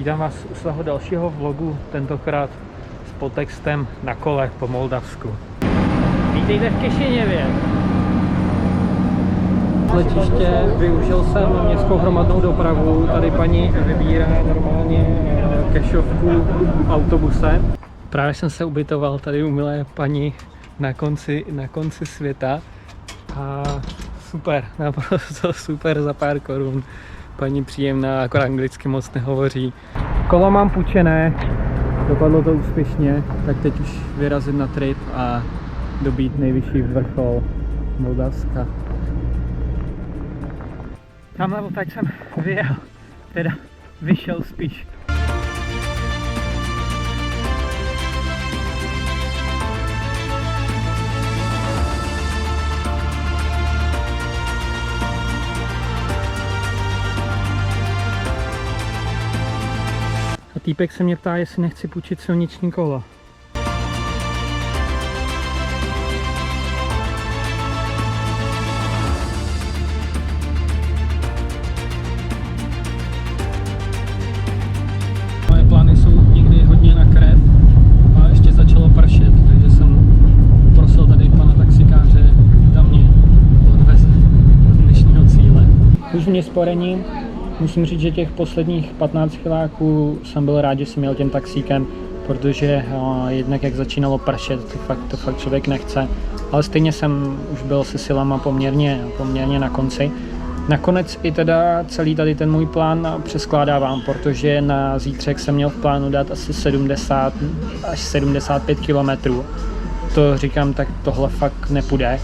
Vítám vás u svého dalšího vlogu, tentokrát s podtextem na kole po Moldavsku. Vítejte v Kišiněvě. Letiště, využil jsem městskou hromadnou dopravu, tady paní vybírá normálně kešovku v autobuse. Právě jsem se ubytoval tady u milé paní na konci světa a super, naprosto super za pár korun. Paní příjemná, akorát anglicky moc nehovoří. Kolo mám půjčené, dopadlo to úspěšně, tak teď už vyrazím na trip a dobít nejvyšší vrchol Moldavska. Tamhle tak jsem vyjel, teda vyšel spíš. A týpek se mě ptá, jestli nechci půjčit silniční kolo. Moje plány jsou někdy hodně na krev a ještě začalo pršet, takže jsem prosil tady pana taxikáře, da mě odveze do dnešního cíle. Už mě sporení. Musím říct, že těch posledních 15 chviláků jsem byl rád, že jsem jel tím taxíkem, protože jednak jak začínalo pršet, to fakt člověk nechce, ale stejně jsem už byl se silama poměrně na konci. Nakonec i teda celý tady ten můj plán přeskládávám, protože na zítřek jsem měl v plánu dát asi 70 až 75 km. To říkám, tak tohle fakt nepůjde.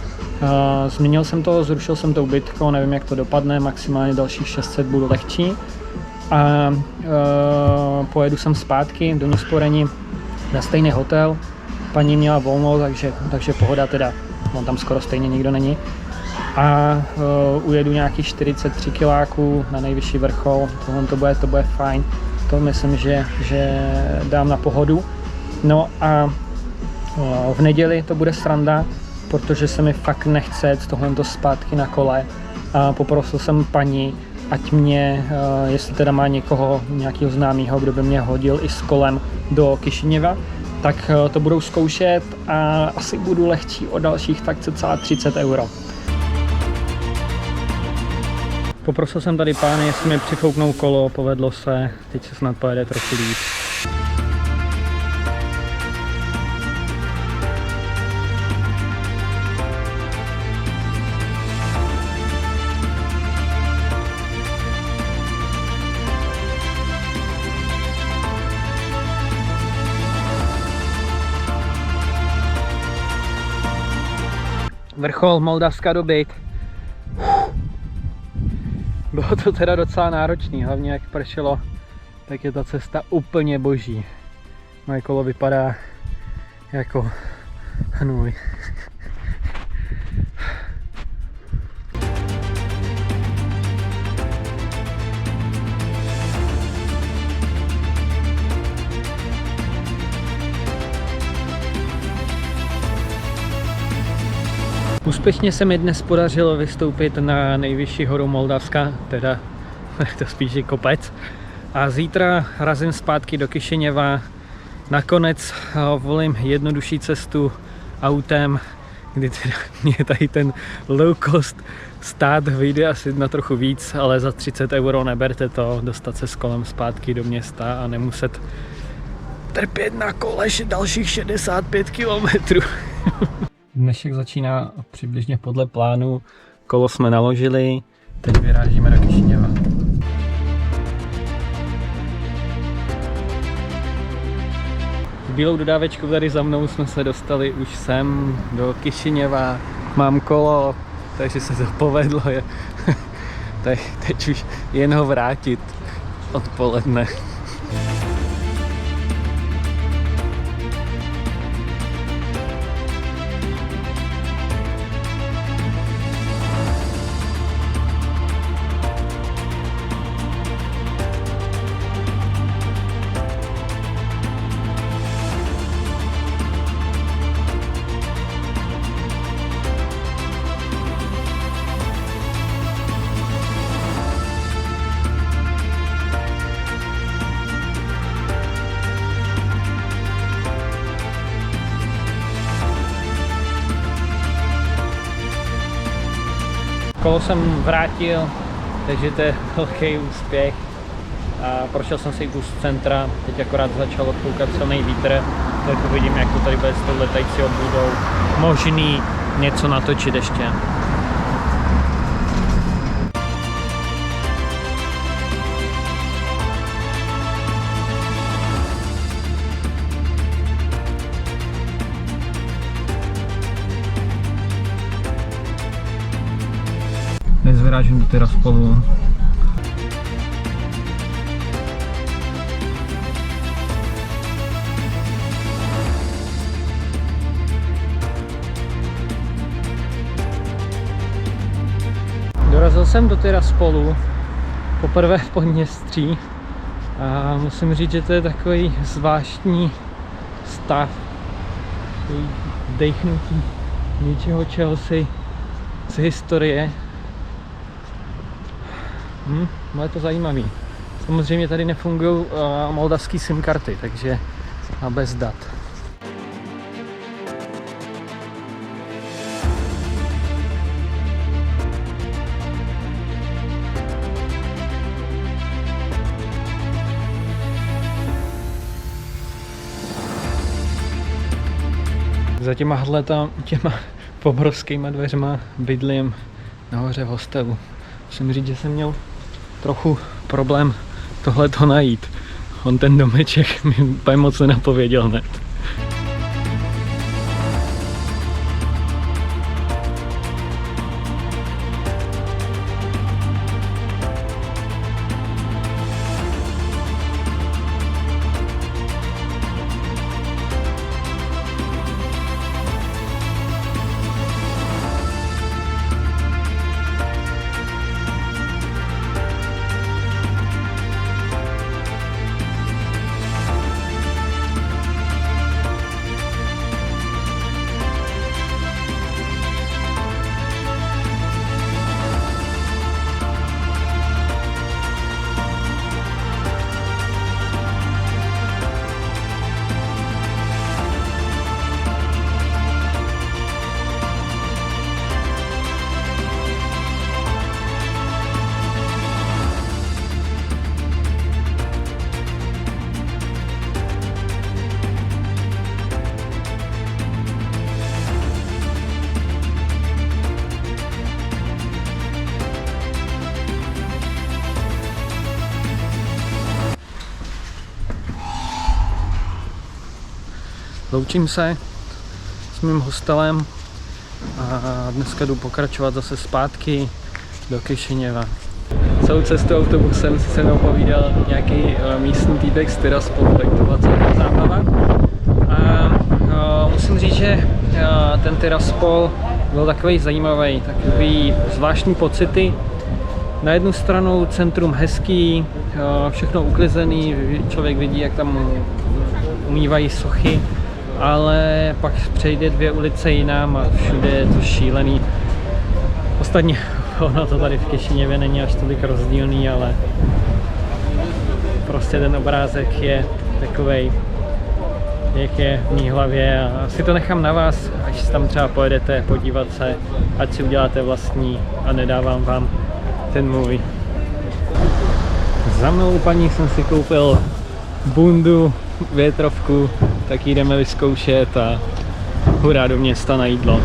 Změnil jsem to, zrušil jsem to ubytko, nevím jak to dopadne, maximálně dalších 600 budu lehčí a pojedu sem zpátky do Nesporení na stejný hotel, paní měla volno, takže pohoda teda, on tam skoro stejně nikdo není a ujedu nějakých 43 kiláků na nejvyšší vrchol, to bude fajn, to myslím, že dám na pohodu. No a v neděli to bude sranda, protože se mi fakt nechce jet tohleto zpátky na kole a poprosil jsem paní, ať mě, jestli teda má nějakého známého, kdo by mě hodil i s kolem do Kišiněva, tak to budou zkoušet a asi budu lehčí o dalších tak cca 30 euro. Poprosil jsem tady pány, jestli mi přifouknou kolo, povedlo se, teď se snad pojede trochu líp. Vrchol Moldavska dobyt. Bylo to teda docela náročný, hlavně jak pršelo, tak je ta cesta úplně boží. Moje kolo vypadá jako hnůj. Úspěšně se mi dnes podařilo vystoupit na nejvyšší horu Moldavska, teda to spíš je kopec. A zítra razím zpátky do Kišiněva. Nakonec volím jednodušší cestu autem, kdy teda mě tady ten low cost stát vyjde asi na trochu víc, ale za 30 euro neberte to, dostat se s kolem zpátky do města a nemuset trpět na kole dalších 65 kilometrů. Dnešek začíná přibližně podle plánu, kolo jsme naložili, teď vyrážíme do Kišiněva. S bílou dodávečkou tady za mnou jsme se dostali už sem do Kišiněva, mám kolo, takže se to povedlo, teď už jen ho vrátit odpoledne. Kolo jsem vrátil, takže to je velký úspěch. A prošel jsem si kus centra, teď akorát začal odfoukat silný vítr, tak uvidím, jak to tady bude s tou letající obudou. Možný něco natočit ještě. Dnes vyrážím do Tiraspolu. Dorazil jsem do Tiraspolu poprvé v Podněstří a musím říct, že to je takový zvláštní stav, takový dechnutí něčeho, čeho si z historie. No je to zajímavý. Samozřejmě tady nefungují moldavský SIM karty, takže bez dat. Za těma obrovskýma dveřma bydlím nahoře v hostelu. Musím říct, že jsem měl trochu problém tohleto najít. On ten domeček mi úplně moc nenapověděl hned. Loučím se s mým hostelem a dneska jdu pokračovat zase zpátky do Kišiněva. Celou cestu autobusem si se mnou povídal nějaký místní týpek z Tiraspolu, tak to byla celá zábava. A musím říct, že ten Tiraspol byl takový zajímavý, takový zvláštní pocity. Na jednu stranu centrum hezký, všechno uklizený, člověk vidí, jak tam umývají sochy, ale pak přejde 2 ulice jinam a všude je to šílený. Ostatně ono to tady v Kišiněvě není až tolik rozdílný, ale prostě ten obrázek je takovej, jak je v mý hlavě a asi to nechám na vás, až tam třeba pojedete podívat se, ať si uděláte vlastní a nedávám vám ten můj. Za mnou paní jsem si koupil bundu, větrovku, tak ji jdeme vyzkoušet a hurá do města na jídlo.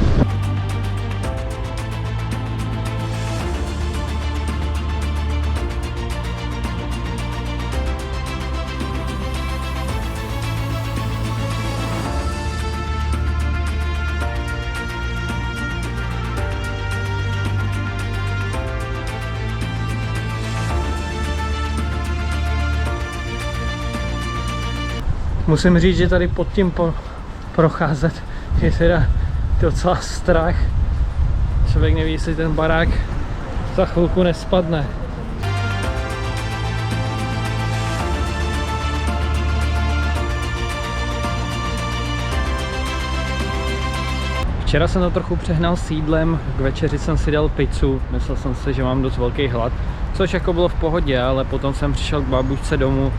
Musím říct, že tady pod tím procházet je teda docela strach. Člověk neví, jestli ten barák za chvilku nespadne. Včera jsem to trochu přehnal s jídlem, k večeři jsem si dal pizzu, myslel jsem si, že mám dost velký hlad, což jako bylo v pohodě, ale potom jsem přišel k babušce domů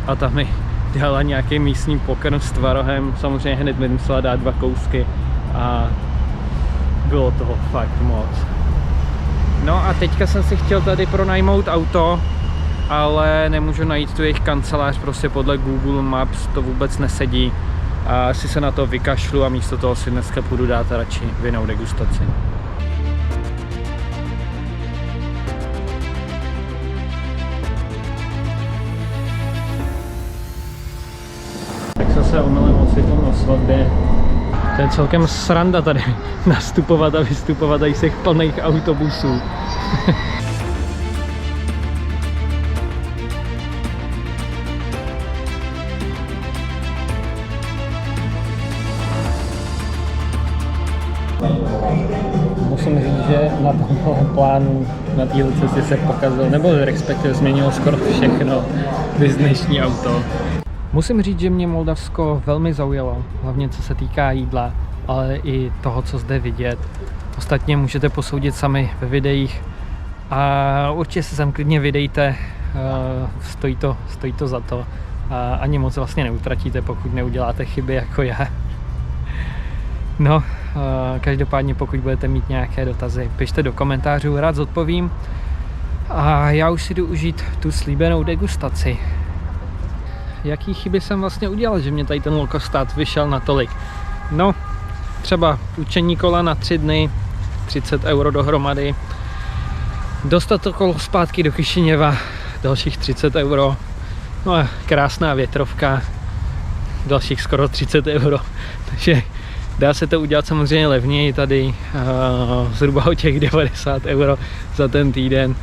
a tam mi dělala nějaký místní pokrm s tvarohem, samozřejmě hned mi musela dát 2 kousky a bylo toho fakt moc. No a teďka jsem si chtěl tady pronajmout auto, ale nemůžu najít tu jejich kancelář, prostě podle Google Maps to vůbec nesedí. A asi se na to vykašlu a místo toho si dneska půjdu dát radši vinnou degustaci. Tak jsem se omylem ocitl na svatbě. To je celkem sranda tady nastupovat a vystupovat tady z těch plných autobusů. Musím říct, že na tomhle plánu, na téhle cestě se pokazil, nebo respektive změnilo skoro všechno, vys dnešní auto. Musím říct, že mě Moldavsko velmi zaujalo, hlavně co se týká jídla, ale i toho, co zde vidět. Ostatně můžete posoudit sami ve videích a určitě se sem klidně vydejte, stojí to za to a ani moc vlastně neutratíte, pokud neuděláte chyby jako já. No, každopádně pokud budete mít nějaké dotazy, pište do komentářů, rád zodpovím. A já už si jdu užít tu slíbenou degustaci. Jaký chyby jsem vlastně udělal, že mě tady ten lolkostát vyšel na tolik? No, třeba učení kola na 3 dny, 30 € dohromady. Dostat to kolo zpátky do Kišiněva, dalších 30 €. No a krásná větrovka, dalších skoro 30 €. Takže dá se to udělat samozřejmě levněji tady, zhruba o těch 90 € za ten týden.